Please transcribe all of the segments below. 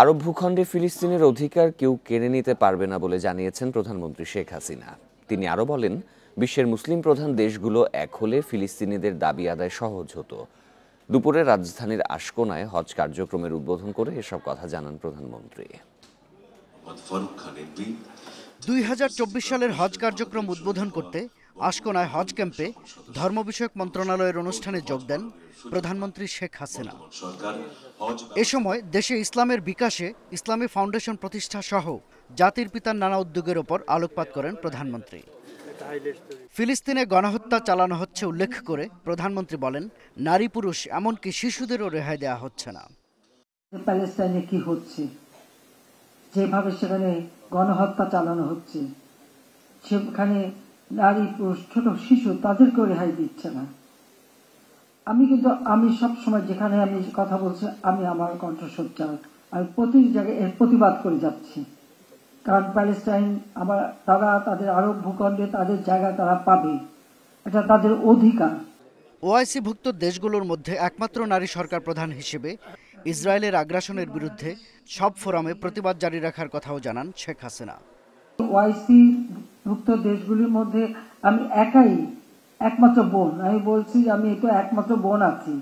আরব ভূখণ্ডে ফিলিস্তিনের অধিকার কেউ কেড়ে নিতে পারবে না বলে জানিয়েছেন প্রধানমন্ত্রী শেখ হাসিনা। তিনি আরও বলেন, বিশ্বের মুসলিম প্রধান দেশগুলো এক হলে ফিলিস্তিনিদের দাবি আদায় সহজ হতো। দুপুরে রাজধানীর আশকোনায় হজ কার্যক্রমের উদ্বোধন করে এসব কথা জানান প্রধানমন্ত্রী। 2024 সালের হজ কার্যক্রম উদ্বোধন করতে আশকোনায় হজ ক্যাম্পে ধর্ম বিষয়ক মন্ত্রণালয়ের অনুষ্ঠানে যোগ দেন প্রধানমন্ত্রী শেখ হাসিনা। এ সময় দেশে ইসলামের বিকাশে ইসলামী ফাউন্ডেশন প্রতিষ্ঠা সহ জাতির পিতার নানা উদ্যোগের ওপর আলোকপাত করেন প্রধানমন্ত্রী। ফিলিস্তিনে গণহত্যা চালানো হচ্ছে উল্লেখ করে প্রধানমন্ত্রী বলেন, নারী পুরুষ এমনকি শিশুদেরও রেহাই দেওয়া হচ্ছে না। প্যালেস্টাইনে কি হচ্ছে, যেভাবে সেখানে গণহত্যা চালানো হচ্ছে, সেখানে নারী পুরুষ ছোট শিশু তাদেরকেও রেহাই দিচ্ছে না। আমি সব সময় যেখানে আমি কথা বলছি, আমি আমার কণ্ঠস্বর আমি প্রতি জায়গায় এর প্রতিবাদ করে যাচ্ছি। কারণ প্যালেস্টাইন তারা তাদের আরব ভূখণ্ডে তাদের জায়গা তারা পাবে, এটা তাদের অধিকার। ওআইসি-ভুক্ত দেশগুলোর মধ্যে একমাত্র নারী সরকার প্রধান হিসেবে ইসরায়েলের আগ্রাসনের বিরুদ্ধে সব ফোরামে প্রতিবাদ জারি রাখার কথাও জানান শেখ হাসিনা। ওআইসি-ভুক্ত দেশগুলির মধ্যে আমি একমাত্র বোন। আমি বলছি যে আমি তো একমাত্র বোন আছি।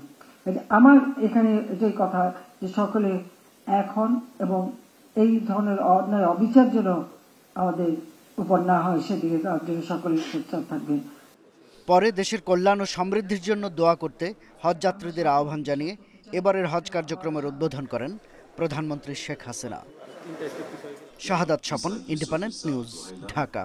আমার এখানে এটাই কথা যে সকলে এখন এবং এই ধরনের অন্যায় অবিচার যেন আমাদের উপর না হয়, সেদিকে তার জন্য সকলে সোচ্চার থাকবে। পরে দেশের কল্যাণ ও সমৃদ্ধির জন্য দোয়া করতে হজ যাত্রীদের আহ্বান জানিয়ে এবারের হজ কার্যক্রমের উদ্বোধন করেন প্রধানমন্ত্রী শেখ হাসিনা। শাহাদাত স্বপন, ইন্ডিপেন্ডেন্ট নিউজ, ঢাকা।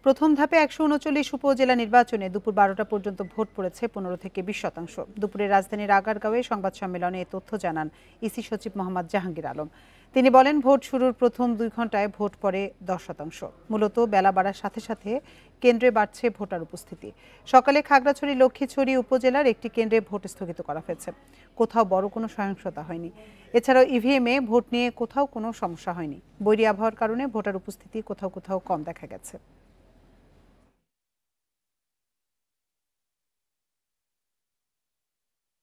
প্রথম ধাপে 139 উপজেলা নির্বাচনে দুপুর 12টা পর্যন্ত ভোট পড়েছে 15 থেকে 20%। দুপুরে রাজধানীর আগারগাঁওয়ে সংবাদ সম্মেলনে এ তথ্য জানান ইসি সচিব মোহাম্মদ জাহাঙ্গীর আলম। তিনি বলেন, ভোট শুরুর প্রথম 2 ঘন্টায় ভোট পড়ে 10%। মূলত বেলা বাড়ার সাথে সাথে কেন্দ্রে বাড়ছে ভোটার উপস্থিতি। সকালে খাগড়াছড়ি লক্ষ্মীছড়ি উপজেলার একটি কেন্দ্রে ভোট স্থগিত করা হয়েছে। কোথাও বড় কোনো সহিংসতা হয়নি। এছাড়াও ইভিএমে ভোট নিয়ে কোথাও কোনো সমস্যা হয়নি। বৈরী আবহাওয়ার কারণে ভোটার উপস্থিতি কোথাও কোথাও কম দেখা গেছে।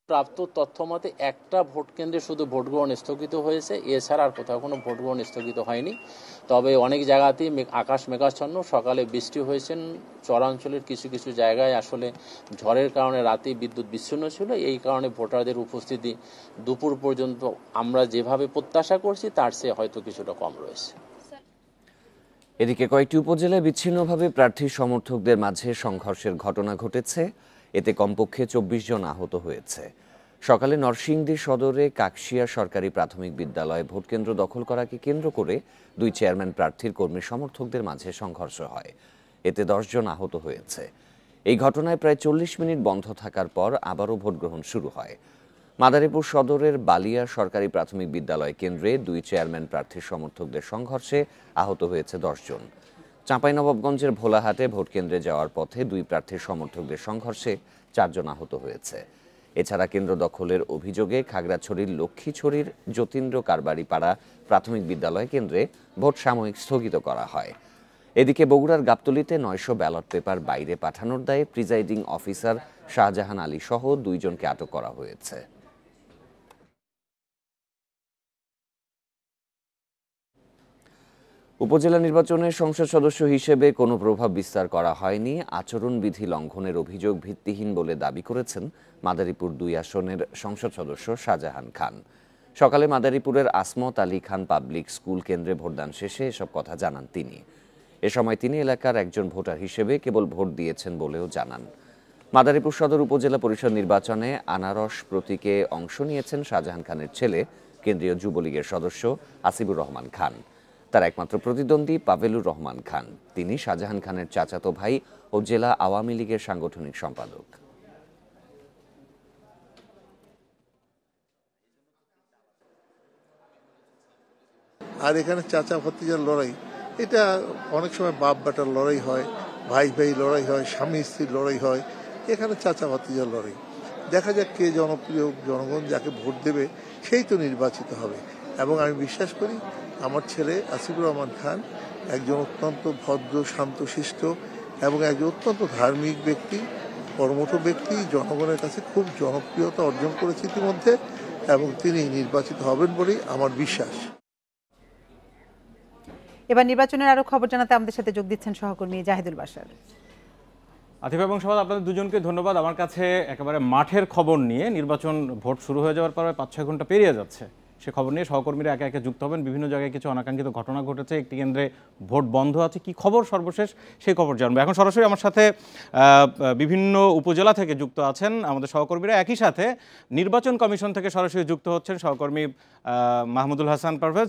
প্রাপ্ত তথ্য মতে একটা ভোট কেন্দ্রে শুধু ভোট গ্রহণ স্থগিত হয়েছে, এছাড়া আর কোথাও কোনো ভোট গ্রহণ স্থগিত হয়নি। তবে অনেক জায়গাতেই আকাশ মেঘাচ্ছন্ন, সকালে বৃষ্টি হয়েছেন। চরাঞ্চলের কিছু কিছু জায়গায় আসলে ঝড়ের কারণে রাতে বিদ্যুৎ বিচ্ছিন্ন ছিল। এই কারণে ভোটারদের উপস্থিতি দুপুর পর্যন্ত আমরা যেভাবে প্রত্যাশা করছি তার চেয়ে হয়তো কিছুটা কম রয়েছে। এদিকে কয়েকটি উপজেলায় বিচ্ছিন্নভাবে প্রার্থী সমর্থকদের মাঝে সংঘর্ষের ঘটনা ঘটেছে। এতে কমপক্ষে 24 জন আহত হয়েছে। সকালে নরসিংদী সদরে কাকশিয়া সরকারি প্রাথমিক বিদ্যালয়ে ভোটকেন্দ্র দখল করাকে কেন্দ্র করে 2 চেয়ারম্যান প্রার্থীর কর্মী সমর্থকদের মাঝে সংঘর্ষ হয়। এতে 10 জন আহত হয়েছে। এই ঘটনায় প্রায় 40 মিনিট বন্ধ থাকার পর আবারও ভোট গ্রহণ শুরু হয়। মাদারীপুর সদরের বালিয়া সরকারি প্রাথমিক বিদ্যালয় কেন্দ্রে 2 চেয়ারম্যান প্রার্থীর সমর্থকদের সংঘর্ষে আহত হয়েছে 10 জন। চাঁপাইনবাবগঞ্জের ভোলাহাটে ভোটকেন্দ্রে যাওয়ার পথে 2 প্রার্থীর সমর্থকদের সংঘর্ষে 4 জন আহত হয়েছে। এছাড়া কেন্দ্র দখলের অভিযোগে খাগড়াছড়ির লক্ষ্মীছড়ির যতীন্দ্র কারবারিপাড়া প্রাথমিক বিদ্যালয় কেন্দ্রে ভোট সাময়িক স্থগিত করা হয়। এদিকে বগুড়ার গাবতলীতে 900 ব্যালট পেপার বাইরে পাঠানোর দায়ে প্রিজাইডিং অফিসার শাহজাহান আলী সহ 2 জনকে আটক করা হয়েছে। উপজেলা নির্বাচনে সংসদ সদস্য হিসেবে কোনো প্রভাব বিস্তার করা হয়নি, আচরণবিধি লঙ্ঘনের অভিযোগ ভিত্তিহীন বলে দাবি করেছেন মাদারীপুর 2 আসনের সংসদ সদস্য শাহজাহান খান। সকালে মাদারীপুরের আসমত আলী খান পাবলিক স্কুল কেন্দ্রে ভোটদান শেষে এসব কথা জানান তিনি। এ সময় তিনি এলাকার একজন ভোটার হিসেবে কেবল ভোট দিয়েছেন বলেও জানান। মাদারীপুর সদর উপজেলা পরিষদ নির্বাচনে আনারস প্রতীকে অংশ নিয়েছেন শাহজাহান খানের ছেলে কেন্দ্রীয় যুবলীগের সদস্য আসিবুর রহমান খান। তার একমাত্র প্রতিদ্বন্দ্বী পাভেলুর রহমান খান। তিনি শাহজাহান খানের চাচাতো ভাই ও জেলা আওয়ামী লীগের সাংগঠনিক সম্পাদক। আর এখানে চাচা ভতিজার লড়াই, এটা অনেক সময় বাপ বেটার লড়াই হয়, ভাই ভাই লড়াই হয়, স্বামী স্ত্রীর লড়াই হয়। এখানে চাচা ভতিজার লড়াই। দেখা যাক কে জনপ্রিয়, জনগণ যাকে ভোট দেবে সেই তো নির্বাচিত হবে। এবং আমি বিশ্বাস করি আমার ছেলে আসিফুর রহমান খান একজন অত্যন্ত ভদ্র, শান্তশিষ্ট এবং একজন অত্যন্ত ধার্মিক ব্যক্তি, কর্মঠ ব্যক্তি, জনগণের কাছে খুব জনপ্রিয়তা অর্জন করেছে ইতিমধ্যে। এবং তিনি নির্বাচিত হবেন বলেই আমার বিশ্বাস। এবার নির্বাচনের আরো খবর জানাতে আমাদের সাথে যোগ দিচ্ছেন সহকর্মী জাহিদুল বাশার। আতিফ এবং সবাই আপনাদের দুজনকে ধন্যবাদ। আমার কাছে একেবারে মাঠের খবর নিয়ে, নির্বাচন ভোট শুরু হয়ে যাওয়ার পরে 5-6 ঘন্টা পেরিয়ে যাচ্ছে, সে খবর নিয়ে সহকর্মীরা একে একে যুক্ত হবেন। বিভিন্ন জায়গায় কিছু অনাকাঙ্ক্ষিত ঘটনা ঘটেছে, একটি কেন্দ্রে ভোট বন্ধ আছে, কি খবর সর্বশেষ সেই খবর জানবো। এখন সরাসরি আমার সাথে বিভিন্ন উপজেলা থেকে যুক্ত আছেন আমাদের সহকর্মীরা, একই সাথে নির্বাচন কমিশন থেকে সরাসরি যুক্ত হচ্ছেন সহকর্মী মাহমুদুল হাসান পারভেজ।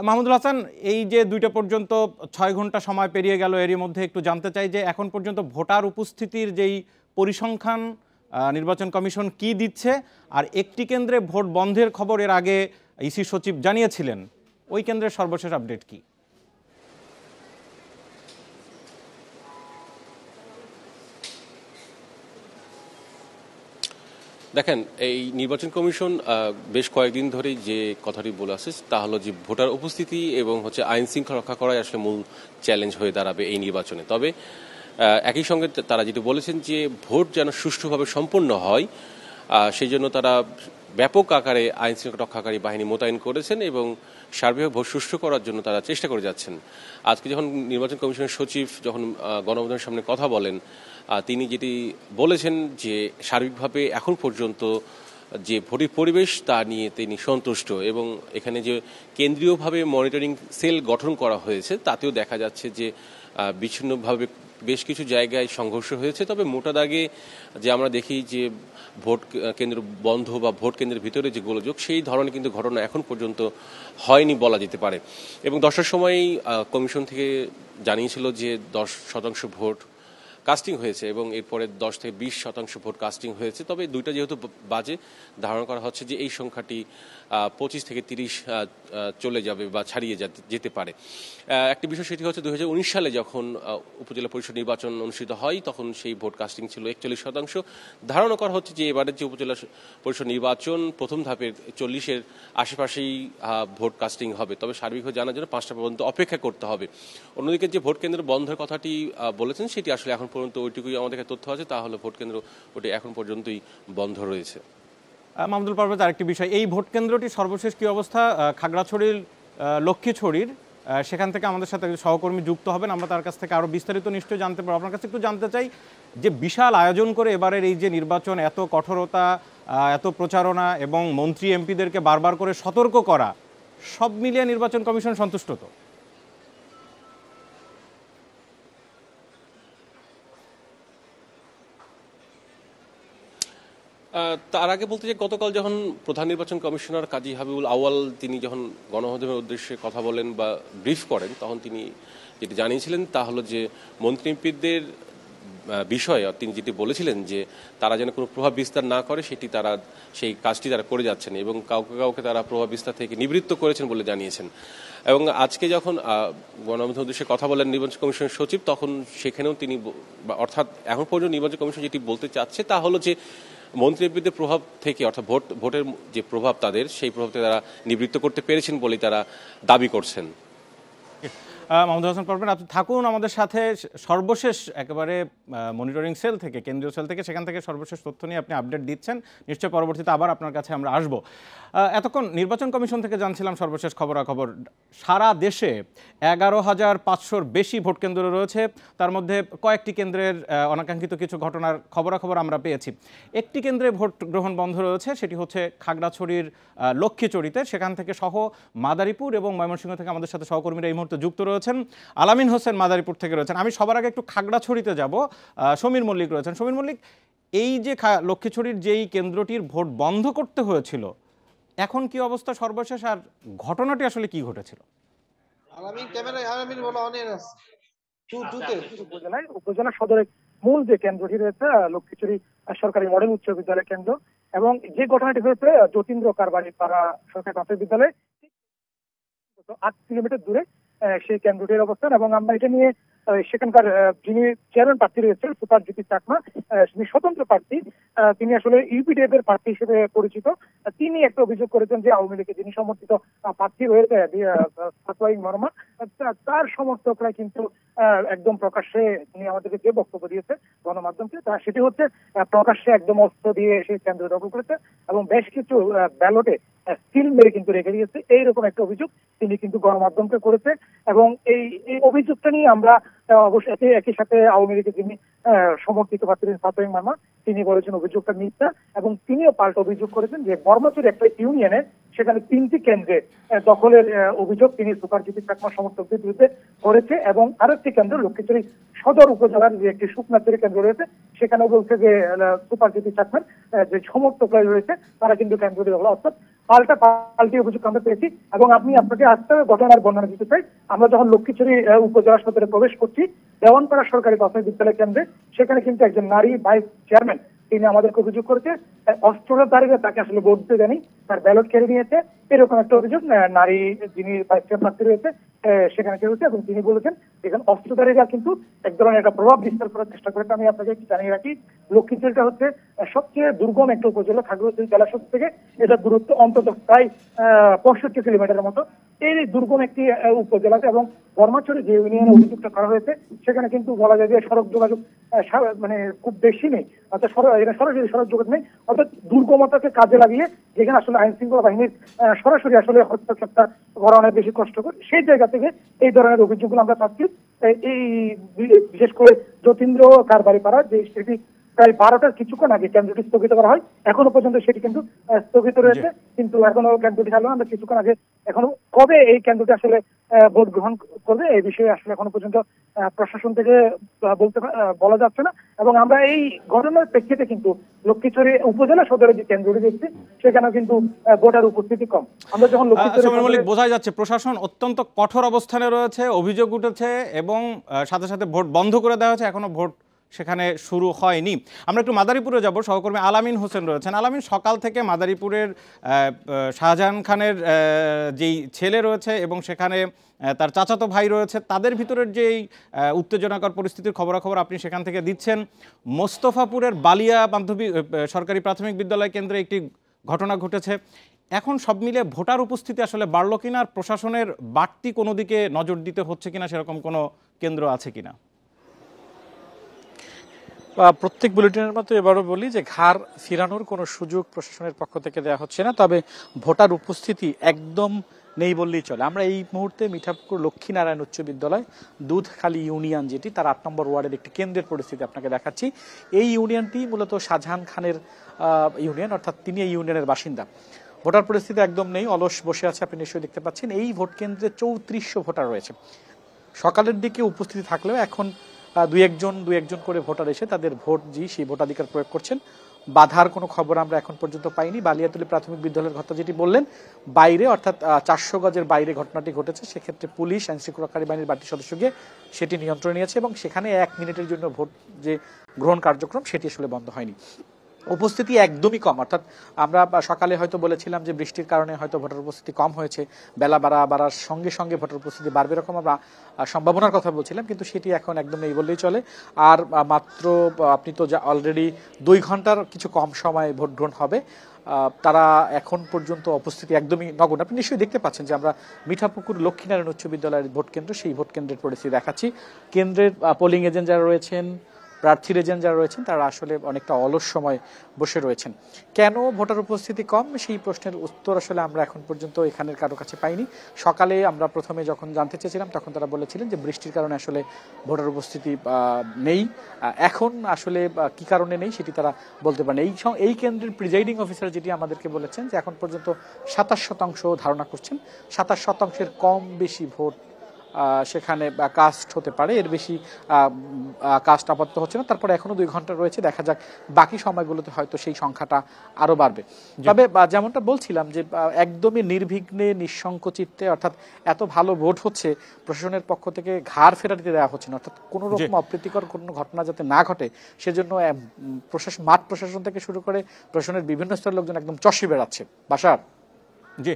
মাহমুদুল হাসান, এই যে 2টা পর্যন্ত 6 ঘন্টা সময় পেরিয়ে গেল, এরই মধ্যে একটু জানতে চাই যে এখন পর্যন্ত ভোটার উপস্থিতির যেই পরিসংখ্যান নির্বাচন কমিশন কি দিচ্ছে, আর একটি কেন্দ্রে ভোট বন্ধের খবর এর আগে ইসি সচিব জানিয়েছিলেন, ওই কেন্দ্রের সর্বশেষ আপডেট কি? দেখেন, এই নির্বাচন কমিশন বেশ কয়েকদিন ধরেই যে কথাটি বলে আসছে তা হলো যে ভোটার উপস্থিতি এবং আইন শৃঙ্খলা রক্ষা করাই আসলে মূল চ্যালেঞ্জ হয়ে দাঁড়াবে এই নির্বাচনে। তবে একই সঙ্গে তারা যেটা বলেছেন যে ভোট যেন সুষ্ঠুভাবে সম্পন্ন হয়, সেই জন্য তারা ব্যাপক আকারে আইন শৃঙ্খলা রক্ষাকারী বাহিনী মোতায়েন করেছেন এবং সার্বিকভাবে ভোট সুষ্ঠু করার জন্য তারা চেষ্টা করে যাচ্ছেন। আজকে যখন নির্বাচন কমিশনের সচিব যখন গণমাধ্যমের সামনে কথা বলেন, তিনি যেটি বলেছেন যে সার্বিকভাবে এখন পর্যন্ত যে ভোটের পরিবেশ তা নিয়ে তিনি সন্তুষ্ট, এবং এখানে যে কেন্দ্রীয়ভাবে মনিটরিং সেল গঠন করা হয়েছে তাতেও দেখা যাচ্ছে যে বিচ্ছিন্নভাবে বেশ কিছু জায়গায় সংঘর্ষ হয়েছে। তবে মোটা দাগে যে আমরা দেখি যে ভোট কেন্দ্র বন্ধ বা ভোট কেন্দ্রের ভিতরে যে গোলযোগ, সেই ধরনের কিন্তু ঘটনা এখন পর্যন্ত হয়নি বলা যেতে পারে। এবং 10টার সময়ই কমিশন থেকে জানিয়েছিল যে 10% ভোট কাস্টিং হয়েছে এবং এরপরে 10 থেকে 20% ভোট কাস্টিং হয়েছে। তবে 2টা যেহেতু বাজে, ধারণা করা হচ্ছে যে এই সংখ্যাটি 25 থেকে 30 চলে যাবে বা ছাড়িয়ে যেতে পারে। একটি বিষয় সেটি হচ্ছে 2019 সালে যখন উপজেলা পরিষদ নির্বাচন অনুষ্ঠিত হয় তখন সেই ভোট কাস্টিং ছিল 41%। ধারণা করা হচ্ছে যে এবারের যে উপজেলা পরিষদ নির্বাচন প্রথম ধাপের 40-এর আশেপাশেই ভোট কাস্টিং হবে। তবে সার্বিকভাবে জানার জন্য 5টা পর্যন্ত অপেক্ষা করতে হবে। অন্যদিকে যে ভোট কেন্দ্র বন্ধের কথাটি বলেছেন সেটি আসলে এখন পর্যন্ত ওইটুকুই আমাদের কাছে তথ্য আছে, তাহলে ভোট কেন্দ্র ওটি এখন পর্যন্তই বন্ধ রয়েছে। মাহমুদুল পারভেজ, আরেকটি বিষয়, এই ভোট কেন্দ্রটি সর্বশেষ কি অবস্থা? খাগড়াছড়ির লক্ষ্মীছড়ির, সেখান থেকে আমাদের সাথে সহকর্মী যুক্ত হবেন, আমরা তার কাছ থেকে আরও বিস্তারিত নিশ্চয়ই জানতে পারবো। আপনার কাছে একটু জানতে চাই যে বিশাল আয়োজন করে এবারের এই যে নির্বাচন, এত কঠোরতা, এত প্রচারণা এবং মন্ত্রী এমপিদেরকে বারবার করে সতর্ক করা, সব মিলিয়ে নির্বাচন কমিশন সন্তুষ্ট তো? তার আগে বলতে যে গতকাল যখন প্রধান নির্বাচন কমিশনার কাজী হাবিবুল আউয়াল তিনি যখন গণমাধ্যমের উদ্দেশ্যে কথা বলেন বা ব্রিফ করেন, তখন তিনি যেটি জানিয়েছিলেন তা হলো যে মন্ত্রী এমপিদের বিষয়ে তিনি যেটি বলেছিলেন যে তারা যেন কোনো প্রভাব বিস্তার না করে, সেই কাজটি তারা করে যাচ্ছেন এবং কাউকে কাউকে তারা প্রভাব বিস্তার থেকে নিবৃত্ত করেছেন বলে জানিয়েছেন। এবং আজকে যখন গণমাধ্যমের উদ্দেশ্যে কথা বলেন নির্বাচন কমিশনের সচিব, তখন সেখানেও তিনি, অর্থাৎ এখন পর্যন্ত নির্বাচন কমিশন যেটি বলতে চাচ্ছে তা হলো যে মন্ত্রী এমপিদের প্রভাব থেকে, অর্থাৎ ভোটের যে প্রভাব তাদের, সেই প্রভাব থেকে তারা নিবৃত্ত করতে পেরেছেন বলেই তারা দাবি করছেন। মাহমুদুল হাসান পারভেজ, আপনি থাকুন আমাদের সাথে। সর্বশেষ একেবারে মনিটরিং সেল থেকে, কেন্দ্রীয় সেল থেকে, সেখান থেকে সর্বশেষ তথ্য নিয়ে আপনি আপডেট দিচ্ছেন। নিশ্চয় পরবর্তীতে আবার আপনার কাছে আমরা আসব। এতক্ষণ নির্বাচন কমিশন থেকে জানছিলাম সর্বশেষ খবরাখবর। সারা দেশে 11,500-র বেশি ভোট কেন্দ্র রয়েছে, তার মধ্যে কয়েকটি কেন্দ্রের অনাকাঙ্ক্ষিত কিছু ঘটনার খবরাখবর আমরা পেয়েছি। একটি কেন্দ্রে ভোট গ্রহণ বন্ধ রয়েছে, সেটি হচ্ছে খাগড়াছড়ির লক্ষ্মীছড়িতে। সেখান থেকে সহ মাদারীপুর এবং ময়মনসিংহ থেকে আমাদের সাথে সহকর্মীরা এই মুহূর্তে যুক্ত রয়েছেন। আলামিন হোসেন মাদারীপুর থেকে রয়েছেন। আমি সবার আগে একটু খাগড়াছড়িতে যাব, সমীর মল্লিক রয়েছেন। সমীর মল্লিক, এই যে লক্ষ্মীছড়ির যেই কেন্দ্রটির ভোট বন্ধ করতে হয়েছিল, এখন কি অবস্থা সর্বশেষ, আর ঘটনাটি আসলে কি ঘটেছিল? উপজেলা সদরের মূল যে কেন্দ্রটি রয়েছে লক্ষ্মীছড়ি সরকারি মডেল উচ্চ বিদ্যালয় কেন্দ্র, এবং যে ঘটনাটি হয়েছে যতীন্দ্র কারবারি পাড়া সরকারি প্রাথমিক বিদ্যালয় 8 কিলোমিটার দূরে সেই কেন্দ্রটির অবস্থান। এবং আমরা এটা নিয়ে সেখানকার যিনি চেয়ারম্যান প্রার্থী রয়েছেন সুপারজিৎ চাকমা, তিনি স্বতন্ত্র প্রার্থী, তিনি আসলে ইউপিডিএফ এর প্রার্থী হিসেবে পরিচিত। তিনি একটা অভিযোগ করেছেন যে আওয়ামী লীগের যিনি সমর্থিত প্রার্থী রয়েছে ফাতোয়াই মারমা, তার সমর্থকরা কিন্তু একদম প্রকাশ্যে তিনি আমাদেরকে যে বক্তব্য দিয়েছে গণমাধ্যমকে, সেটি হচ্ছে প্রকাশ্যে একদম অস্ত্র দিয়ে এসে কেন্দ্র দখল করেছে এবং বেশ কিছু ব্যালটে সিল মেরে কিন্তু রেখে দিয়েছে, এইরকম একটা অভিযোগ তিনি কিন্তু গণমাধ্যমকে করেছে। এবং এই অভিযোগটা নিয়ে আমরা অবশ্যই একই সাথে আওয়ামী লীগের যিনি সমর্থিত প্রার্থী ফাতোয়াই মারমা, তিনি বলেছেন অভিযোগটা মিথ্যা এবং তিনিও পাল্টা অভিযোগ করেছেন যে বর্মাচুরি একটা ইউনিয়নে সেখানে 3টি কেন্দ্রে দখলের অভিযোগ তিনি সুপারজিৎ চাকমা সমর্থকদের বিরুদ্ধে করেছে। এবং আরেকটি কেন্দ্র লক্ষ্মীছড়ি সদর উপজেলার যে একটি শুকনাচুরি কেন্দ্র রয়েছে সেখানেও বলছে যে সুপারজিৎ চাকমার যে সমর্থকরা রয়েছে তারা কিন্তু কেন্দ্রটি দখল, অর্থাৎ পাল্টি অভিযোগ আমরা পেয়েছি। এবং আপনাকে আজকে ঘটনার বর্ণনা দিতে চাই। আমরা যখন লক্ষ্মীছড়ি উপজেলা সদরে প্রবেশ করছি দেওয়ানপাড়া সরকারি প্রাথমিক বিদ্যালয় কেন্দ্রে, সেখানে কিন্তু একজন নারী ভাইস চেয়ারম্যান তিনি আমাদেরকে অভিযোগ করেছে অস্ত্রধারীরা তাকে আসলে ভোট দিতে দেয়নি, তার ব্যালট কেড়ে নিয়েছে, এরকম একটা অভিযোগ নারী যিনি ভাইস চেয়ারম্যান প্রার্থী রয়েছে সেখানে কেড়েছে। এবং তিনি বলেছেন এখানে অস্ত্রধারীরা কিন্তু এক ধরনের একটা প্রভাব বিস্তার করার চেষ্টা করেছে। আমি আপনাকে জানিয়ে রাখি লক্ষ্মীছড়িটা হচ্ছে সবচেয়ে দুর্গম একটা উপজেলা খাগড়াছড়ি জেলা সদর থেকে, এটা দূরত্ব অন্তত প্রায় 65 কিলোমিটারের মতো। এই দুর্গম একটি উপজেলাতে এবং বর্মাচুরি যে ইউনিয়নে অভিযোগটা করা হয়েছে সেখানে কিন্তু বলা যায় যে সড়ক যোগাযোগ মানে খুব বেশি নেই, অর্থাৎ সরাসরি সড়ক যোগাযোগ নেই, অর্থাৎ দুর্গমতাকে কাজে লাগিয়ে যেখানে আসলে আইন শৃঙ্খলা বাহিনীর সরাসরি আসলে হস্তক্ষেপটা করা অনেক বেশি কষ্টকর, সেই জায়গা থেকে এই ধরনের অভিযোগগুলো আমরা পাচ্ছি। এই বিশেষ করে যতীন্দ্র কারবারি পাড়া যে সেটি প্রায় 12টার কিছুক্ষণ আগে কেন্দ্রটি স্থগিত করা হয়, এখনো পর্যন্ত সেটি কিন্তু স্থগিত রয়েছে, কিন্তু এখনো কেন্দ্রটি চালু আমরা কিছুক্ষণ আগে, এখনো কবে এই কেন্দ্রটি আসলে ভোট গ্রহণ করবে এই বিষয়ে আসলে এখনো পর্যন্ত প্রশাসন থেকে বলা যাচ্ছে না। এবং আমরা এই ঘটনার প্রেক্ষিতে কিন্তু লক্ষ্মীছড়ি উপজেলা সদরে যে কেন্দ্রটি দেখছি সেখানে কিন্তু ভোটার উপস্থিতি কম। আমরা যখন বোঝা যাচ্ছে প্রশাসন অত্যন্ত কঠোর অবস্থানে রয়েছে, অভিযোগ উঠেছে এবং সাথে সাথে ভোট বন্ধ করে দেওয়া হয়েছে, এখনো ভোট সেখানে শুরু হয়নি। আমরা একটু মাদারীপুরে যাব, সহকর্মী আলামিন হোসেন রয়েছেন। আলামিন, সকাল থেকে মাদারীপুরের শাহজাহান খানের যেই ছেলে রয়েছে এবং সেখানে তার চাচাতো ভাই রয়েছে, তাদের ভিতরের যেই উত্তেজনাকর পরিস্থিতির খবরাখবর আপনি সেখান থেকে দিচ্ছেন। মোস্তফাপুরের বালিয়া মাধ্যমিক সরকারি প্রাথমিক বিদ্যালয় কেন্দ্রে একটি ঘটনা ঘটেছে। এখন সব মিলে ভোটার উপস্থিতি আসলে বাড়লো কিনা, আর প্রশাসনের বাড়তি কোনো দিকে নজর দিতে হচ্ছে কিনা সেরকম কোনো কেন্দ্র আছে কিনা? প্রত্যেক বুলেটিনের মতো এবারও বলি যে ঘাড় ফিরানোর কোনো সুযোগ প্রশাসনের পক্ষ থেকে দেওয়া হচ্ছে না, তবে ভোটার উপস্থিতি একদম নেই বললেই চলে। আমরা এই মুহূর্তে মিঠাপুকুর লক্ষ্মীনারায়ণ উচ্চ বিদ্যালয় দুধখালী ইউনিয়ন, যেটি তার 8 নম্বর ওয়ার্ডের একটি কেন্দ্রের পরিস্থিতি আপনাকে দেখাচ্ছি। এই ইউনিয়নটি মূলত শাহজাহান খানের ইউনিয়ন, অর্থাৎ তিনি এই ইউনিয়নের বাসিন্দা। ভোটার পরিস্থিতি একদম নেই, অলস বসে আছে, আপনি নিশ্চয়ই দেখতে পাচ্ছেন। এই ভোট কেন্দ্রে 3400 ভোটার রয়েছে। সকালের দিকে উপস্থিতি থাকলেও এখন দুই একজন করে ভোটার এসে তাদের ভোট সেই ভোটাধিকার প্রয়োগ করছেন। বাধার কোনো খবর আমরা এখন পর্যন্ত পাইনি। বালিয়াতলী প্রাথমিক বিদ্যালয়ের ঘটনা যেটি বললেন, বাইরে অর্থাৎ 400 গজের বাইরে ঘটনাটি ঘটেছে, সেক্ষেত্রে পুলিশ আইন শৃঙ্খলাকারী বাহিনীর বাড়তি সদস্য গিয়ে সেটি নিয়ন্ত্রণে নিয়েছে এবং সেখানে 1 মিনিটের জন্য ভোট যে গ্রহণ কার্যক্রম সেটি আসলে বন্ধ হয়নি। উপস্থিতি একদমই কম, অর্থাৎ আমরা সকালে হয়তো বলেছিলাম যে বৃষ্টির কারণে হয়তো ভোটার উপস্থিতি কম হয়েছে, বেলা বাড়ার সঙ্গে সঙ্গে ভোটার উপস্থিতি বাড়বে এরকম আমরা সম্ভাবনার কথা বলছিলাম, কিন্তু সেটি এখন একদম নেই বললেই চলে। আর মাত্র আপনি তো অলরেডি 2 ঘন্টার কিছু কম সময় ভোট গ্রহণ হবে, তারা এখন পর্যন্ত উপস্থিতি একদমই নগণ্য। আপনি নিশ্চয়ই দেখতে পাচ্ছেন যে আমরা মিঠাপুকুর লক্ষ্মীনারায়ণ উচ্চ বিদ্যালয়ের ভোট কেন্দ্র, সেই ভোট কেন্দ্রের পরিস্থিতি দেখাচ্ছি। কেন্দ্রের পোলিং এজেন্ট যারা রয়েছেন, প্রার্থীর এজেন্ট যারা রয়েছেন, তারা আসলে অনেকটা অলস সময় বসে রয়েছেন। কেন ভোটার উপস্থিতি কম, সেই প্রশ্নের উত্তর আসলে আমরা এখন পর্যন্ত এখানের কারো কাছে পাইনি। সকালে আমরা প্রথমে যখন জানতে চেয়েছিলাম তখন তারা বলেছিলেন যে বৃষ্টির কারণে আসলে ভোটার উপস্থিতি নেই। এখন আসলে কি কারণে নেই সেটি তারা বলতে পারেন। এই কেন্দ্রের প্রিজাইডিং অফিসার যেটি আমাদেরকে বলেছেন যে এখন পর্যন্ত 27% ধারণা করছেন, 27%-এর কম বেশি ভোট সেখানে কাস্ট হতে পারে, এর বেশি কাস্ট আপাতত হচ্ছে না। তারপরে এখনো 2 ঘন্টা রয়েছে, দেখা যাক বাকি সময়গুলোতে হয়তো সেই সংখ্যাটা আরো বাড়বে। তবে যেমনটা বলছিলাম যে একদমই নির্বিঘ্নে নিঃসংকোচিতে, অর্থাৎ এত ভালো ভোট হচ্ছে, প্রশাসনের পক্ষ থেকে ঘাড় ফেরাতে দেওয়া হচ্ছে না, অর্থাৎ কোনো রকম অপ্রীতিকর কোনো ঘটনা যাতে না ঘটে সেজন্য মাঠ প্রশাসন থেকে শুরু করে প্রশাসনের বিভিন্ন স্তরের লোকজন একদম চষে বেড়াচ্ছে। বাসার জি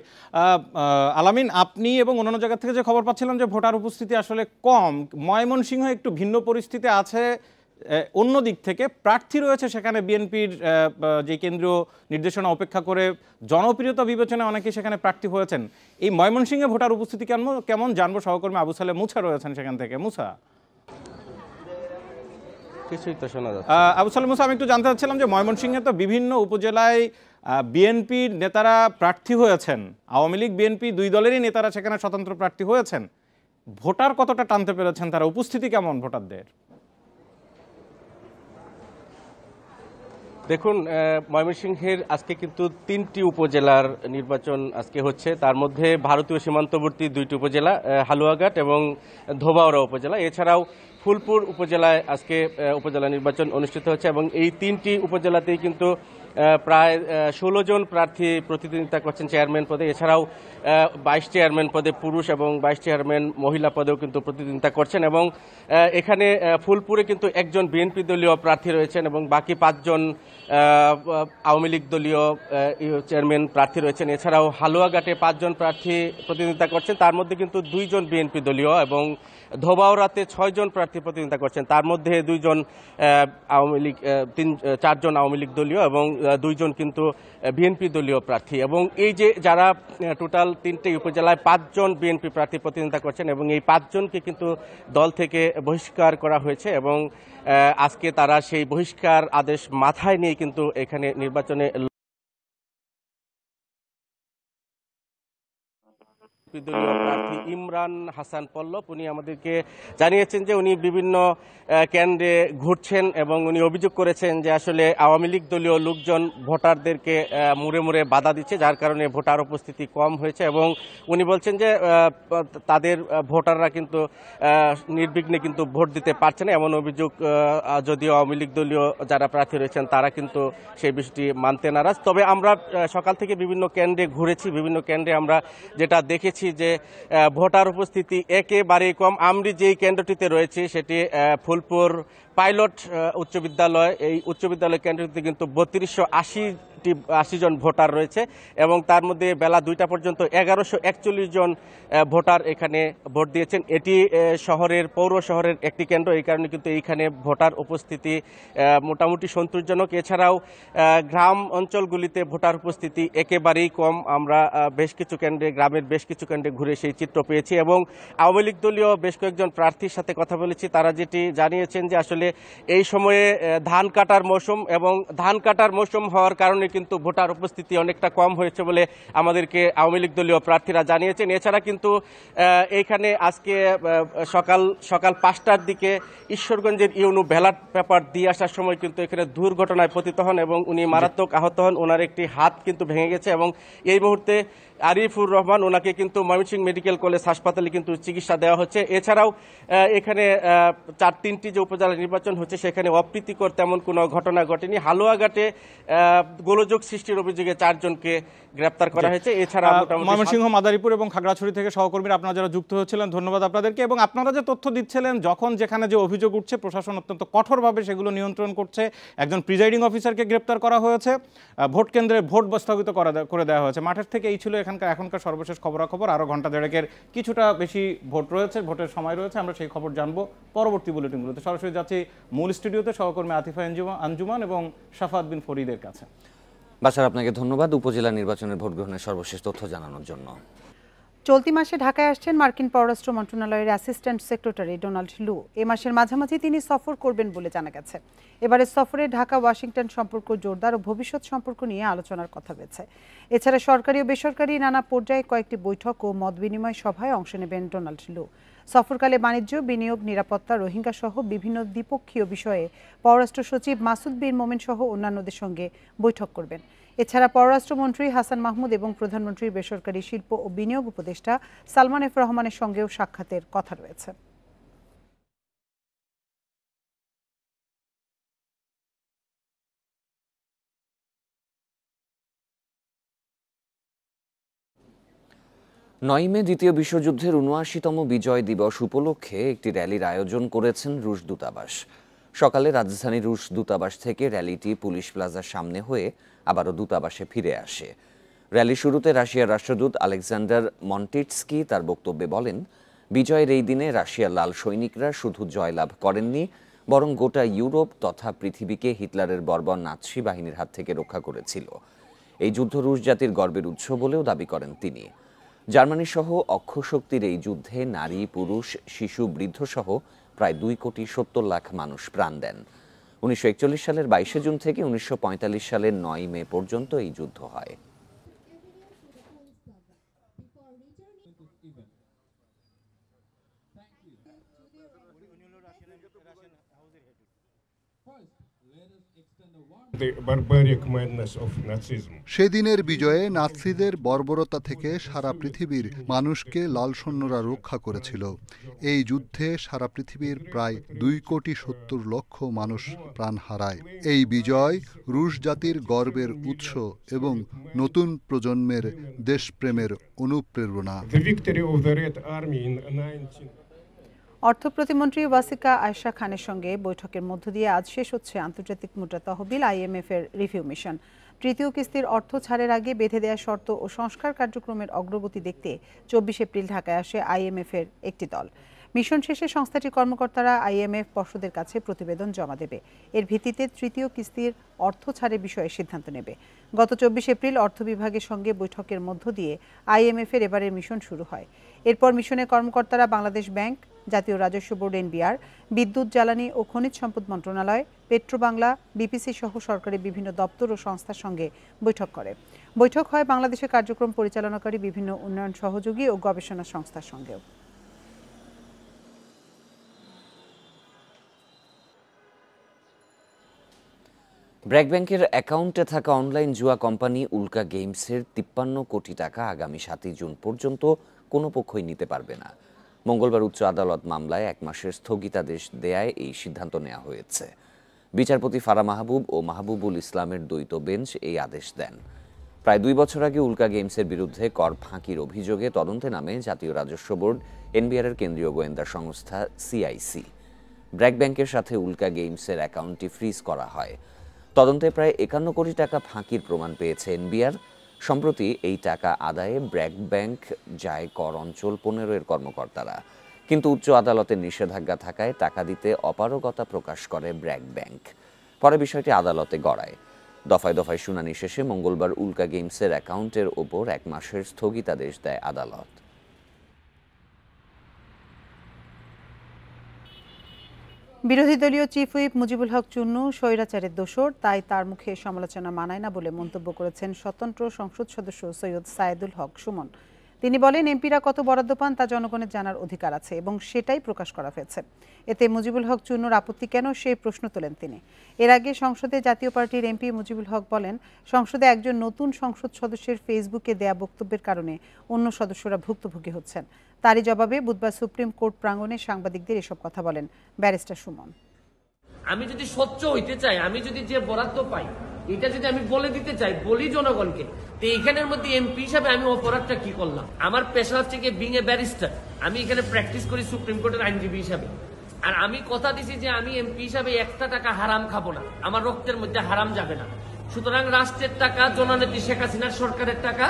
আলামিন, আপনি এবং অন্যান্য জায়গা থেকে যে খবর পাচ্ছিলাম যে ভোটার উপস্থিতি আসলে কম, ময়মনসিংহ একটু ভিন্ন পরিস্থিতি আছে। অন্য দিক থেকে প্রার্থী রয়েছে সেখানে, বিএনপির যে কেন্দ্রীয় নির্দেশনা উপেক্ষা করে জনপ্রিয়তা বিবেচনায় অনেকে সেখানে প্রার্থী হয়েছেন। এই ময়মনসিংহে ভোটার উপস্থিতি কেমন জানবো সহকর্মী আবু সালেহ মুসা রয়েছেন সেখান থেকে। মুসা, কিছুই তো শোনা যাচ্ছে। আবু সালেহ মুসা, আমি একটু জানতে চাচ্ছিলাম যে ময়মনসিংহে তো বিভিন্ন উপজেলায় বিএনপির নেতারা প্রার্থী হয়েছেন, আওয়ামী লীগ বিএনপি দুই দলেরই নেতারা সেখানে স্বতন্ত্র প্রার্থী হয়েছেন। ভোটার কতটা টানতে পেরেছেন তারা, উপস্থিতি কেমন ভোটারদের? দেখুন, ময়মনসিংহের আজকে কিন্তু 3টি উপজেলার নির্বাচন আজকে হচ্ছে। তার মধ্যে ভারতীয় সীমান্তবর্তী 2টি উপজেলা, হালুয়াঘাট এবং ধোবাউড়া উপজেলা, এছাড়াও ফুলপুর উপজেলায় আজকে উপজেলা নির্বাচন অনুষ্ঠিত হচ্ছে। এবং এই 3টি উপজেলাতেই কিন্তু প্রায় 16 জন প্রার্থী প্রতিদ্বন্দ্বিতা করছেন চেয়ারম্যান পদে। এছাড়াও 22 চেয়ারম্যান পদে পুরুষ এবং 22 চেয়ারম্যান মহিলা পদেও কিন্তু প্রতিদ্বন্দ্বিতা করছেন। এবং এখানে ফুলপুরে কিন্তু একজন বিএনপি দলীয় প্রার্থী রয়েছেন এবং বাকি 5 জন আওয়ামী লীগ দলীয় চেয়ারম্যান প্রার্থী রয়েছেন। এছাড়াও হালুয়াঘাটে 5 জন প্রার্থী প্রতিদ্বন্দ্বিতা করছেন, তার মধ্যে কিন্তু 2 জন বিএনপি দলীয়, এবং ধোবাউড়াতে 6 জন প্রার্থী প্রতিদ্বন্দ্বিতা করছেন, তার মধ্যে 2 জন আওয়ামী লীগ, 4 জন আওয়ামী লীগ দলীয় এবং 2 জন কিন্তু বিএনপি দলীয় প্রার্থী। এবং এই যে যারা টোটাল 3টে উপজেলায় 5 জন বিএনপি প্রার্থী প্রতিদ্বন্দ্বিতা করছেন এবং এই 5 জনকে কিন্তু দল থেকে বহিষ্কার করা হয়েছে। এবং আজকে তারা সেই বহিষ্কার আদেশ মাথায় নিয়ে কিন্তু এখানে নির্বাচনে দলীয় প্রার্থী ইমরান হাসান পল্লব উনি আমাদেরকে জানিয়েছেন যে উনি বিভিন্ন কেন্দ্রে ঘুরছেন এবং উনি অভিযোগ করেছেন যে আসলে আওয়ামী লীগ দলীয় লোকজন ভোটারদেরকে মুড়ে মুড়ে বাধা দিচ্ছে, যার কারণে ভোটার উপস্থিতি কম হয়েছে। এবং উনি বলছেন যে তাদের ভোটাররা কিন্তু নির্বিঘ্নে কিন্তু ভোট দিতে পারছে না, এমন অভিযোগ যদিও আওয়ামী লীগ দলীয় যারা প্রার্থী রয়েছেন তারা কিন্তু সেই বিষয়টি মানতে নারাজ। তবে আমরা সকাল থেকে বিভিন্ন কেন্দ্রে ঘুরেছি, বিভিন্ন কেন্দ্রে আমরা যেটা দেখেছি যে ভোটার উপস্থিতি একেবারেই কম। আমরা যেই কেন্দ্রটিতে রয়েছে সেটি ফুলপুর পাইলট উচ্চ বিদ্যালয়। এই উচ্চ বিদ্যালয় কেন্দ্রটিতে কিন্তু 3280 জন ভোটার রয়েছে এবং তার মধ্যে বেলা 2টা পর্যন্ত 1141 জন ভোটার এখানে ভোট দিয়েছেন। এটি পৌর শহরের একটি কেন্দ্র, এই কারণে কিন্তু এইখানে ভোটার উপস্থিতি মোটামুটি সন্তোষজনক। এছাড়াও গ্রাম অঞ্চলগুলিতে ভোটার উপস্থিতি একেবারেই কম। আমরা বেশ কিছু কেন্দ্রে, গ্রামের বেশ কিছু কেন্দ্রে ঘুরে সেই চিত্র পেয়েছি এবং আওয়ামী লীগ দলীয় বেশ কয়েকজন প্রার্থীর সাথে কথা বলেছি। তারা যেটি জানিয়েছেন যে আসলে এই সময়ে ধান কাটার মৌসুম এবং ধান কাটার মৌসুম হওয়ার কারণে কিন্তু ভোটার উপস্থিতি অনেকটা কম হয়েছে বলে আমাদেরকে আওয়ামী লীগ দলীয় প্রার্থীরা জানিয়েছেন। এছাড়া কিন্তু এইখানে আজকে সকাল 5টার দিকে ঈশ্বরগঞ্জের ইউনু ব্যালট পেপার দিয়ে আসার সময় কিন্তু এখানে দুর্ঘটনায় পতিত হন এবং উনি মারাত্মক আহত হন। ওনার একটি হাত কিন্তু ভেঙে গেছে এবং এই মুহূর্তে আরিফুর রহমান ওনাকে কিন্তু ময়মনসিংহ মেডিকেল কলেজ হাসপাতালে কিন্তু চিকিৎসা দেওয়া হচ্ছে। এছাড়াও এখানে 3টি যে উপজেলা নির্বাচন হচ্ছে সেখানে অপ্রীতিকর তেমন কোনো ঘটনা ঘটেনি। হালুয়াঘাটে গোলযোগ সৃষ্টির অভিযোগে 4 জনকে গ্রেপ্তার করা হয়েছে। এছাড়া ময়মনসিংহ, মাদারীপুর এবং খাগড়াছড়ি থেকে সহকর্মীরা আপনারা যারা যুক্ত হয়েছিলেন, ধন্যবাদ আপনাদেরকে। এবং আপনারা যে তথ্য দিচ্ছিলেন, যখন যেখানে যে অভিযোগ উঠছে প্রশাসন অত্যন্ত কঠোরভাবে সেগুলো নিয়ন্ত্রণ করছে। একজন প্রিজাইডিং অফিসারকে গ্রেপ্তার করা হয়েছে, ভোট কেন্দ্রে ভোট স্থগিত করে দেওয়া হয়েছে। মাঠের থেকে এই ছিল এখনকার সর্বশেষ খবরাখবর। আরও ঘন্টা দেড়েকের কিছুটা বেশি ভোট রয়েছে, ভোটের সময় রয়েছে, আমরা সেই খবর জানবো পরবর্তী বুলেটিনগুলোতে। সরাসরি যাচ্ছি মূল স্টুডিওতে সহকর্মী আতিফা আঞ্জুমান এবং শাফাত বিন ফরিদের কাছে। বাশার, আপনাকে ধন্যবাদ উপজেলা নির্বাচনের ভোট গ্রহণের সর্বশেষ তথ্য জানানোর জন্য। চলতি মাসে ঢাকায় আসছেন মার্কিন পররাষ্ট্র মন্ত্রণালয়ের অ্যাসিস্ট্যান্ট সেক্রেটারি ডোনাল্ড লু। এ মাসের মাঝামাঝি তিনি সফর করবেন বলে জানা গেছে। এবারে সফরে ঢাকা ওয়াশিংটন সম্পর্ক জোরদার ও ভবিষ্যৎ সম্পর্ক নিয়ে আলোচনার কথা রয়েছে। এছাড়া সরকারি ও বেসরকারি নানা পর্যায়ে কয়েকটি বৈঠক ও মত বিনিময় সভায় অংশ নেবেন ডোনাল্ড লু। সফরকালে বাণিজ্য, বিনিয়োগ, নিরাপত্তা, রোহিঙ্গা সহ বিভিন্ন দ্বিপক্ষীয় বিষয়ে পররাষ্ট্র সচিব মাসুদ বিন মোমেন সহ অন্যান্যদের সঙ্গে বৈঠক করবেন। এছাড়া পররাষ্ট্রমন্ত্রী হাসান মাহমুদ এবং প্রধানমন্ত্রীর বেসরকারি শিল্প ও বিনিয়োগ উপদেষ্টা সালমান এফ রহমানের সঙ্গেও সাক্ষাতের কথা রয়েছে। মে দ্বিতীয় বিশ্বযুদ্ধের ৭৯তম বিজয় দিবস উপলক্ষে একটি র্যালির আয়োজন করেছেন রুশ দূতাবাস। সকালে রাজধানী রুশ দূতাবাস থেকে র্যালিটি পুলিশ প্লাজার সামনে হয়ে আবারও দূতাবাসে ফিরে আসে। র্যালি শুরুতে রাশিয়ার রাষ্ট্রদূত আলেকজান্ডার মন্টিটস্কি তার বক্তব্যে বলেন, বিজয়ের এই দিনে রাশিয়ার লাল সৈনিকরা শুধু জয়লাভ করেননি, বরং গোটা ইউরোপ তথা পৃথিবীকে হিটলারের বর্বর নাৎসি বাহিনীর হাত থেকে রক্ষা করেছিল। এই যুদ্ধ রুশ জাতির গর্বের উৎস বলেও দাবি করেন তিনি। জার্মানি সহ অক্ষশক্তির এই যুদ্ধে নারী, পুরুষ, শিশু, বৃদ্ধ সহ প্রায় 2,70,00,000 মানুষ প্রাণ দেন। 1941 সালের 22 জুন থেকে 1945 সালের 9 মে পর্যন্ত এই যুদ্ধ হয়। সেদিনের বিজয়ে নাৎসিদের বর্বরতা থেকে সারা পৃথিবীর মানুষকে লাল সৈন্যরা রক্ষা করেছিল। এই যুদ্ধে সারা পৃথিবীর প্রায় 2,70,00,000 মানুষ প্রাণ হারায়। এই বিজয় রুশ জাতির গর্বের উৎস এবং নতুন প্রজন্মের দেশপ্রেমের অনুপ্রেরণা। অর্থ প্রতিমন্ত্রী ওয়াসিকা আয়েশা খানের সঙ্গে বৈঠকের মধ্য দিয়ে আজ শেষ হচ্ছে আন্তর্জাতিক মুদ্রা তহবিল IMF এর রিভিউ মিশন। তৃতীয় কিস্তির অর্থ ছাড়ের আগে বেঁধে দেওয়া শর্ত ও সংস্কার কার্যক্রমের অগ্রগতি দেখতে 24 এপ্রিল ঢাকায় আসে IMF এর একটি দল। মিশন শেষে সংস্থাটির কর্মকর্তারা IMF পর্ষদের কাছে প্রতিবেদন জমা দেবে। এর ভিত্তিতে তৃতীয় কিস্তির অর্থ ছাড়ের বিষয়ে সিদ্ধান্ত নেবে। গত 24 এপ্রিল অর্থ বিভাগের সঙ্গে বৈঠকের মধ্য দিয়ে IMF এর এবারের মিশন শুরু হয়। এরপর মিশনের কর্মকর্তারা বাংলাদেশ ব্যাংক, জাতীয় রাজস্ব বোর্ড NBR, বিদ্যুৎ, জ্বালানি ও খনিজ সম্পদ মন্ত্রণালয়, পেট্রোবাংলা, BPC সহ সরকারি বিভিন্ন দপ্তর ও সংস্থার সঙ্গে বৈঠক করে। বৈঠক হয় বাংলাদেশের কার্যক্রম পরিচালনাকারী বিভিন্ন উন্নয়ন সহযোগী ও গবেষণা সংস্থার সঙ্গেও। ব্র্যাক ব্যাংকের অ্যাকাউন্টে থাকা অনলাইন জুয়া কোম্পানি উল্কা গেমসের 53 কোটি টাকা আগামী 7 জুন পর্যন্ত কোনো পক্ষই নিতে পারবে না। মঙ্গলবার উচ্চ আদালত মামলায় 1 মাসের স্থগিতাদেশ দেয়ায় এই সিদ্ধান্ত নেওয়া হয়েছে। বিচারপতি ফারা মাহবুব ও মাহবুবুল ইসলামের দ্বৈত বেঞ্চ এই আদেশ দেন। প্রায় 2 বছর আগে উল্কা গেমসের বিরুদ্ধে কর ফাঁকির অভিযোগে তদন্তে নামে জাতীয় রাজস্ব বোর্ড, NBR এর কেন্দ্রীয় গোয়েন্দা সংস্থা CIC। ব্র্যাক ব্যাংকের সাথে উল্কা গেমসের অ্যাকাউন্টটি ফ্রিজ করা হয়। তদন্তে প্রায় 51 কোটি টাকা ফাঁকির প্রমাণ পেয়েছে NBR। সম্প্রতি এই টাকা আদায়ে ব্র্যাক ব্যাংক যায় কর অঞ্চল 15 এর কর্মকর্তারা, কিন্তু উচ্চ আদালতের নিষেধাজ্ঞা থাকায় টাকা দিতে অপারগতা প্রকাশ করে ব্র্যাক ব্যাংক। পরে বিষয়টি আদালতে গড়ায়। দফায় দফায় শুনানি শেষে মঙ্গলবার উল্কা গেমসের অ্যাকাউন্টের ওপর 1 মাসের স্থগিতাদেশ দেয় আদালত। বিরোধী দলীয় চিফ হুইপ মুজিবুল হক চুন্নু স্বৈরাচারের দোসর, তাই তার মুখে সমালোচনা মানায় না বলে মন্তব্য করেছেন স্বতন্ত্র সংসদ সদস্য সৈয়দ সায়েদুল হক সুমন। তিনি বলেন, এমপিরা কত বরাদ্দ পান তা জনগণের জানার অধিকার আছে এবং সেটাই প্রকাশ করা হয়েছে। এতে মুজিবুল হক চুন্নুর আপত্তি কেন, সেই প্রশ্ন তোলেন তিনি। এর আগে সংসদে জাতীয় পার্টির এমপি মুজিবুল হক বলেন, সংসদে একজন নতুন সংসদ সদস্যের ফেসবুকে দেয়া বক্তব্যের কারণে অন্য সদস্যরা ভুক্তভোগী হচ্ছেন। তারই জবাবে বুধবার সুপ্রিম কোর্ট প্রাঙ্গণে সাংবাদিকদের এসব কথা বলেন ব্যারিস্টার সুমন। আমি যদি স্বচ্ছ হইতে চাই, আমি যদি যে বরাদ্দ পাই এটা যদি আমি বলে দিতে চাই, বলি জনগণকে, তো এইখানের মধ্যে এমপি হিসাবে আমি অপরাধটা কি করলাম? আমার পেশা হচ্ছে কি বিং এ ব্যারিস্টার, আমি এখানে প্র্যাকটিস করি সুপ্রিম কোর্টের আইনজীবী হিসাবে। আর আমি কথা দিছি যে আমি এমপি হিসাবে একটা টাকা হারাম খাবো না, আমার রক্তের মধ্যে হারাম যাবে না। সুতরাং রাষ্ট্রের টাকা, জননেত্রী শেখ হাসিনার সরকারের টাকা,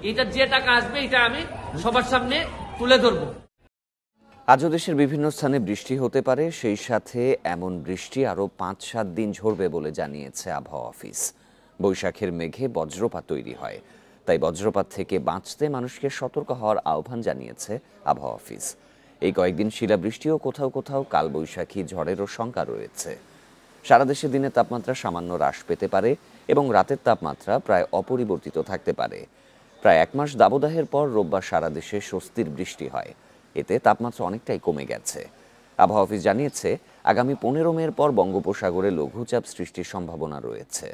এটা যে টাকা আসবে এটা আমি সবার সামনে তুলে ধরবো। আজও দেশের বিভিন্ন স্থানে বৃষ্টি হতে পারে, সেই সাথে এমন বৃষ্টি আরও 5-7 দিন ঝরবে বলে জানিয়েছে আবহাওয়া অফিস। বৈশাখের মেঘে বজ্রপাত তৈরি হয়, তাই বজ্রপাত থেকে বাঁচতে মানুষকে সতর্ক হওয়ার আহ্বান জানিয়েছে আবহাওয়া অফিস। এই কয়েকদিন শিলাবৃষ্টি ও কোথাও কোথাও কালবৈশাখী ঝড়েরও শঙ্কা রয়েছে। সারা দেশে দিনের তাপমাত্রা সামান্য হ্রাস পেতে পারে এবং রাতের তাপমাত্রা প্রায় অপরিবর্তিত থাকতে পারে। প্রায় 1 মাস দাবদাহের পর রোববার সারা দেশে স্বস্তির বৃষ্টি হয়, এতে তাপমাত্রা অনেকটাই কমে গেছে। আবহাওয়া অফিস জানিয়েছে, আগামী 15 মের পর বঙ্গোপসাগরে লঘুচাপ সৃষ্টির সম্ভাবনা রয়েছে।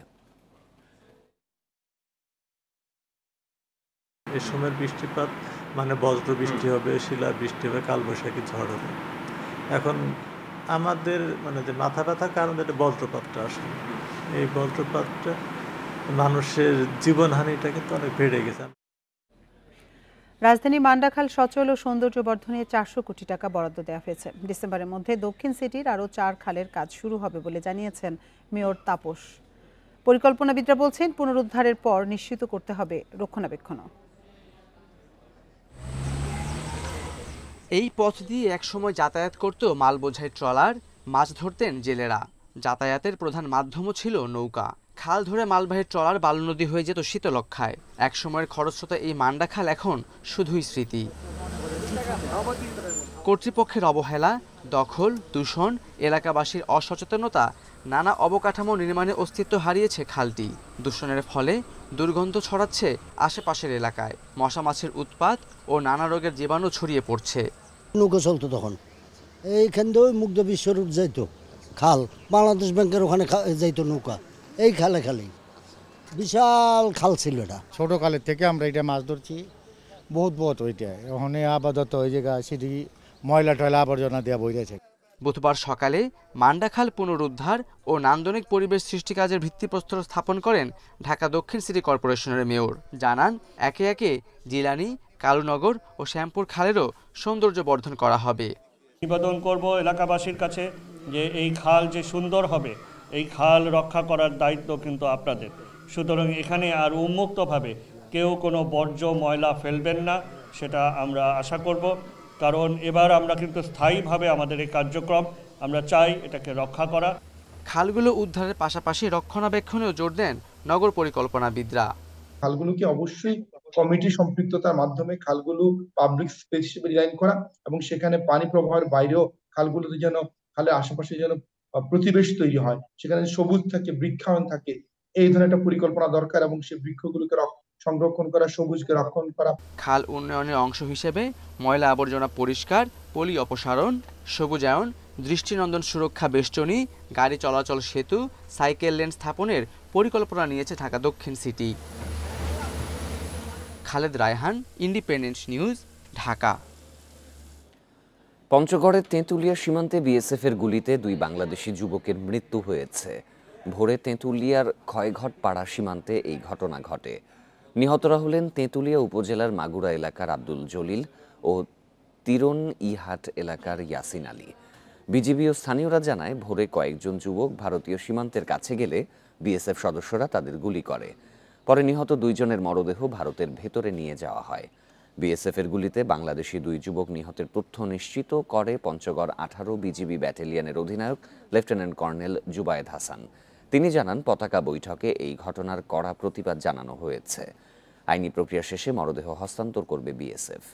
এই সময়ের বৃষ্টিপাত মানে বজ্র বৃষ্টি হবে, শিলা বৃষ্টি হবে, কালবৈশাখী ঝড় হবে। এখন আমাদের মানে যে মাথা ব্যথার কারণ এটা বজ্রপাতটা আসলে, এই বজ্রপাতটা মানুষের জীবনহানিটা কিন্তু অনেক বেড়ে গেছে। রাজধানী মান্ডাখাল সচল ও সৌন্দর্য বর্ধনে 400 কোটি টাকা বরাদ্দ দেওয়া হয়েছে। ডিসেম্বরের মধ্যে দক্ষিণ সিটির আরও 4 খালের কাজ শুরু হবে বলে জানিয়েছেন মেয়র তাপস। পরিকল্পনাবিদরা বলছেন পুনরুদ্ধারের পর নিশ্চিত করতে হবে রক্ষণাবেক্ষণও। এই পথ দিয়ে একসময় যাতায়াত করত মালবোঝাই ট্রলার, মাছ ধরতেন জেলেরা। যাতায়াতের প্রধান মাধ্যমও ছিল নৌকা। খাল ধরে মালবাহী ট্রলার বালু নদী হয়ে যেত শীতলক্ষায়। একসময়ের খরস্রোতা এই মান্ডা খাল এখন শুধুই স্মৃতি। কর্তৃপক্ষের অবহেলা, দখল, দূষণ, এলাকাবাসীর অসচেতনতা, নানা অবকাঠামো নির্মাণে অস্তিত্ব হারিয়েছে খালটি। দূষণের ফলে দুর্গন্ধ ছড়াচ্ছে আশেপাশের এলাকায়। মশা মাছির উৎপাত ও নানা রোগের জীবাণু ছড়িয়ে পড়ছে। নৌকা চলতো তখন, এইখান দিয়ে মুগ্ধ বিশ্ব রোড যাইতো, খাল বাংলাদেশ ব্যাংকের ওখানে যাইতো নৌকা, এই খালে খালেই বিশাল খাল ছিল এটা। ছোট কালের থেকে আমরা এটা মাছ ধরছি, বহুত ওইটা ওখানে আপাতত ওই জায়গায় সেটি ময়লা টয়লা আবর্জনা দেওয়া বই গেছে। বুধবার সকালে মান্ডাখাল পুনরুদ্ধার ও নান্দনিক পরিবেশ সৃষ্টি কাজের ভিত্তিপ্রস্তর স্থাপন করেন ঢাকা দক্ষিণ সিটি কর্পোরেশনের মেয়র। জানান একে একে জিলানি, কালুনগর ও শ্যামপুর খালেরও সৌন্দর্য বর্ধন করা হবে। নিবেদন করব এলাকাবাসীর কাছে যে এই খাল যে সুন্দর হবে, এই খাল রক্ষা করার দায়িত্ব কিন্তু আপনাদের। সুতরাং এখানে আর উন্মুক্তভাবে কেউ কোনো বর্জ্য ময়লা ফেলবেন না, সেটা আমরা আশা করব। কারণ এবার আমরা কিন্তু স্থায়ীভাবে আমাদের এই কার্যক্রম আমরা চাই এটাকে রক্ষা করা। খালগুলো উদ্ধারের পাশাপাশি রক্ষণাবেক্ষণেও জোর দেন নগর পরিকল্পনাবিদরা। খালগুলোকে অবশ্যই কমিটি সম্পৃক্ততার মাধ্যমে খালগুলো পাবলিক স্পেস হিসেবে ডিজাইন করা এবং সেখানে পানি প্রবাহের বাইরেও খালগুলোতে যেন খালের আশেপাশে যেন প্রতিবেশ তৈরি হয়, সেখানে সবুজ থাকে, বৃক্ষায়ন থাকে, এই ধরনের একটা পরিকল্পনা দরকার এবং সেই বৃক্ষগুলোকে সংরক্ষণ করা, সবুজকে রক্ষণ করা। খাল উন্নয়নের অংশ হিসেবে ময়লা আবর্জনা পরিষ্কার, পলি অপসারণ, সবুজায়ন, দৃষ্টিনন্দন সুরক্ষা বেষ্টনী, গাড়ি চলাচল সেতু, সাইকেল লেন স্থাপনের পরিকল্পনা নিয়েছে ঢাকা দক্ষিণ city. Khaled Raihan, independent news, Dhaka. পঞ্চগড়ের তেঁতুলিয়া সীমান্তে বিএসএফের গুলিতে 2 বাংলাদেশি যুবকের মৃত্যু হয়েছে। ভোরে তেঁতুলিয়ার ক্ষয়ঘট পাড়া সীমান্তে এই ঘটনা ঘটে। নিহতরা হলেন তেঁতুলিয়া উপজেলার মাগুরা এলাকার আব্দুল জলিল ও তিরন ইহাট এলাকার ইয়াসিন আলী। বিজিবি ও স্থানীয়রা জানায় ভোরে কয়েকজন যুবক ভারতীয় সীমান্তের কাছে গেলে বিএসএফ সদস্যরা তাদের গুলি করে। পরে নিহত 2 জনের মরদেহ ভারতের ভেতরে নিয়ে যাওয়া হয়। বিএসএফের গুলিতে বাংলাদেশি 2 যুবক নিহতের তথ্য নিশ্চিত করে পঞ্চগড় 18 বিজিবি ব্যাটালিয়নের অধিনায়ক লেফটেন্যান্ট কর্নেল জুবায়েদ হাসান। তিনি জানান পতাকা বৈঠকে এই ঘটনার কড়া প্রতিবাদ জানানো হয়েছে। আইনি প্রক্রিয়া শেষে মরদেহ হস্তান্তর করবে বিএসএফ।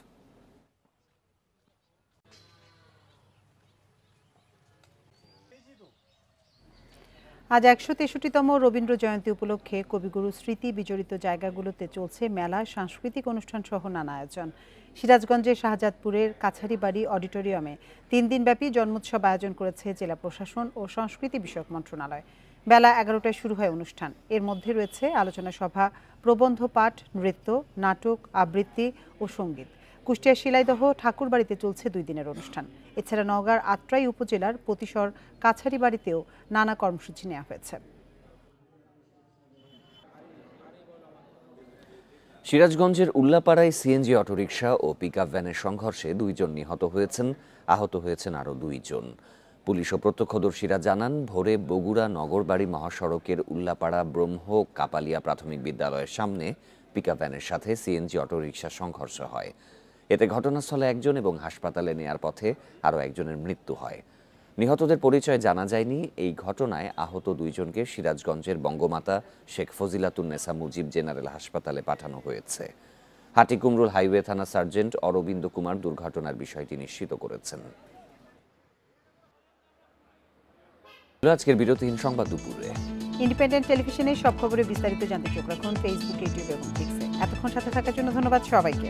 আজ 163তম রবীন্দ্র জয়ন্তী উপলক্ষে কবিগুরু স্মৃতি বিজড়িত জায়গাগুলোতে চলছে মেলা, সাংস্কৃতিক অনুষ্ঠান সহ নানা আয়োজন। সিরাজগঞ্জের শাহজাদপুরের কাছারিবাড়ি অডিটোরিয়ামে 3 দিনব্যাপী জন্মোৎসব আয়োজন করেছে জেলা প্রশাসন ও সংস্কৃতি বিষয়ক মন্ত্রণালয়। বেলা 11টায় শুরু হয় অনুষ্ঠান। এর মধ্যে রয়েছে আলোচনা সভা, প্রবন্ধ পাঠ, নৃত্য, নাটক, আবৃত্তি ও সঙ্গীত। কুষ্টিয়া শিলাইদহ ঠাকুরবাড়িতে চলছে 2 দিনের অনুষ্ঠান। এছাড়া নওগাঁর আত্রাই উপজেলার পতিশর কাছারিবাড়িতেও নানা কর্মসূচি নেওয়া হয়েছে। সিরাজগঞ্জের উল্লাপাড়ায় সিএনজি অটোরিকশা ও পিকআপ ভ্যানের সংঘর্ষে 2 জন নিহত হয়েছেন, আহত হয়েছেন আরও 2 জন। পুলিশ ও প্রত্যক্ষদর্শীরা জানান ভোরে বগুড়া নগরবাড়ি মহাসড়কের উল্লাপাড়া ব্রহ্ম কাপালিয়া প্রাথমিক বিদ্যালয়ের সামনে পিকআপ ভ্যানের সাথে সিএনজি অটোরিকশার সংঘর্ষ হয়। এতে ঘটনাস্থলে 1 জন এবং হাসপাতালে নেয়ার পথে আরও 1 জনের মৃত্যু হয়। নিহতদের পরিচয় জানা যায়নি। এই ঘটনায় আহত 2 জনকে সিরাজগঞ্জের বঙ্গমাতা শেখ ফজিলাতুন্নেসা মুজিব জেনারেল হাসপাতালে পাঠানো হয়েছে। হাটিকুমরুল হাইওয়ে থানা সার্জেন্ট অরবিন্দ কুমার দুর্ঘটনার বিষয়টি নিশ্চিত করেছেন। আজকের বিরতিহীন সংবাদ দুপুরে। ইন্ডিপেন্ডেন্ট টেলিভিশনের সব খবরে বিস্তারিত জানতে চোখ রাখুন ফেসবুক, ইউটিউব এবং এক্সে। এতক্ষণ সাথে থাকার জন্য ধন্যবাদ সবাইকে।